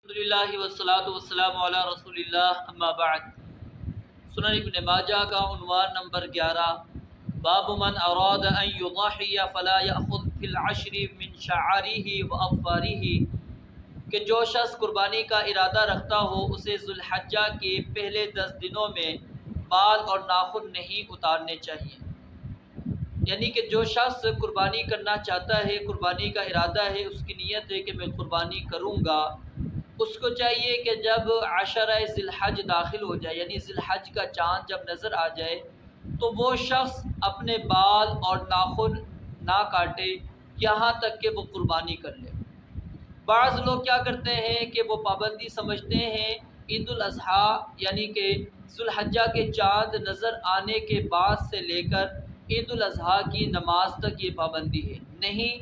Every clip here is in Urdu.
الحمدللہ والصلاۃ والسلام علی رسول اللہ اما بعد۔ سنن ابن ماجہ کا عنوان نمبر 11، باب من اراد ان یضحی فلا یأخذ فی العشر من شعائرہ واظفارہ، کہ جو شخص قربانی کا ارادہ رکھتا ہو اسے ذوالحجہ کے پہلے 10 دنوں میں بال اور ناخن نہیں اتارنے چاہیے۔ یعنی کہ جو شخص قربانی کرنا چاہتا ہے، قربانی کا ارادہ ہے، اس کی نیت ہے کہ میں قربانی کروں گا، اس کو چاہیے کہ جب عشرہ ذی الحج داخل ہو جائے، یعنی ذی الحج کا چاند جب نظر آ جائے، تو وہ شخص اپنے بال اور ناخن نہ کاٹے یہاں تک کہ وہ قربانی کر لے۔ بعض لوگ کیا کرتے ہیں کہ وہ پابندی سمجھتے ہیں عید الاضحیٰ، یعنی کہ ذی الحجہ کے چاند نظر آنے کے بعد سے لے کر عید الاضحیٰ کی نماز تک یہ پابندی ہے۔ نہیں،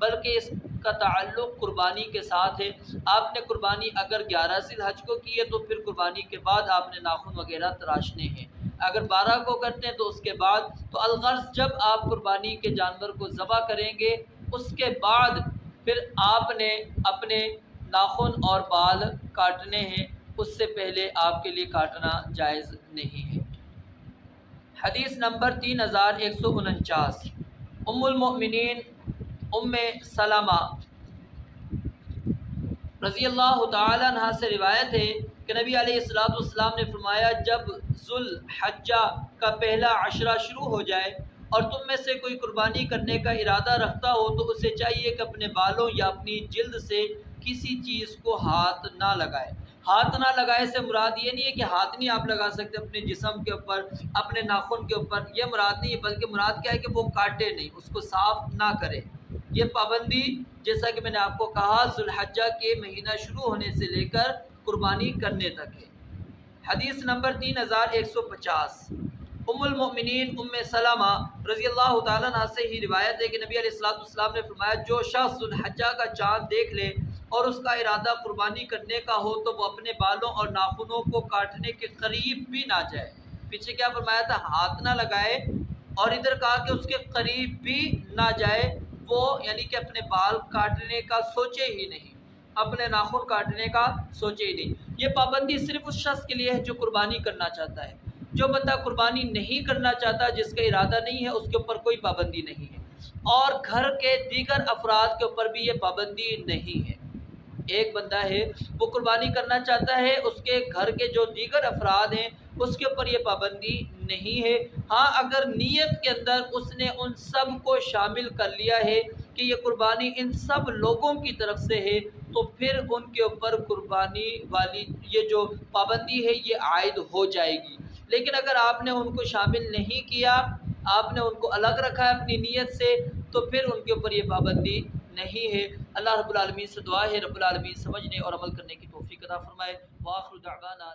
بلکہ اس کا تعلق قربانی کے ساتھ ہے۔ آپ نے قربانی اگر 11 ذی الحج کو کی ہے تو پھر قربانی کے بعد آپ نے ناخن وغیرہ تراشنے ہیں۔ اگر 12 کو کرتے ہیں تو اس کے بعد، تو الغرض جب آپ قربانی کے جانور کو ذبح کریں گے اس کے بعد پھر آپ نے اپنے ناخن اور بال کاٹنے ہیں، اس سے پہلے آپ کے لیے کاٹنا جائز نہیں ہے۔ حدیث نمبر 3149، ام المؤمنین ام سلمہ رضی اللہ تعالی عنہ سے روایت ہے کہ نبی علیہ السلام نے فرمایا، جب ذوالحجہ کا پہلا عشرہ شروع ہو جائے اور تم میں سے کوئی قربانی کرنے کا ارادہ رکھتا ہو تو اسے چاہیے کہ اپنے بالوں یا اپنی جلد سے کسی چیز کو ہاتھ نہ لگائے۔ ہاتھ نہ لگائے سے مراد یہ نہیں ہے کہ ہاتھ نہیں آپ لگا سکتے اپنے جسم کے اوپر، اپنے ناخن کے اوپر، یہ مراد نہیں ہے، بلکہ مراد کیا ہے کہ وہ کاٹے نہیں، اس کو صاف نہ کرے۔ یہ پابندی جیسا کہ میں نے آپ کو کہا ذوالحجہ کے مہینہ شروع ہونے سے لے کر قربانی کرنے تک ہے۔ حدیث نمبر 3150، ام المؤمنین ام سلمہ رضی اللہ تعالیٰ عنہ سے ہی روایت ہے کہ نبی علیہ السلام نے فرمایا، جو شخص ذوالحجہ کا چاند دیکھ لے اور اس کا ارادہ قربانی کرنے کا ہو تو وہ اپنے بالوں اور ناخنوں کو کاٹنے کے قریب بھی نہ جائے۔ پیچھے کیا فرمایا تھا؟ ہاتھ نہ لگائے، اور ادھر کہا کہ اس کے قریب بھی نہ جائے، وہ یعنی کہ اپنے بال کاٹنے کا سوچے ہی نہیں، اپنے ناخن کاٹنے کا سوچے ہی نہیں۔ یہ پابندی صرف اس شخص کے لیے ہے جو قربانی کرنا چاہتا ہے۔ جو بندہ قربانی نہیں کرنا چاہتا، جس کا ارادہ نہیں ہے، اس کے اوپر کوئی پابندی نہیں ہے، اور گھر کے دیگر افراد کے اوپر بھی یہ پابندی نہیں ہے۔ ایک بندہ ہے وہ قربانی کرنا چاہتا ہے، اس کے گھر کے جو دیگر افراد ہیں اس کے اوپر یہ پابندی نہیں ہے۔ ہاں، اگر نیت کے اندر اس نے ان سب کو شامل کر لیا ہے کہ یہ قربانی ان سب لوگوں کی طرف سے ہے، تو پھر ان کے اوپر قربانی والی یہ جو پابندی ہے یہ عائد ہو جائے گی۔ لیکن اگر آپ نے ان کو شامل نہیں کیا، آپ نے ان کو الگ رکھا ہے اپنی نیت سے، تو پھر ان کے اوپر یہ پابندی نہیں ہے۔ اللہ رب العالمین سے دعا ہے رب العالمین سمجھنے اور عمل کرنے کی توفیق عطا فرمائے۔ وآخر دعوانا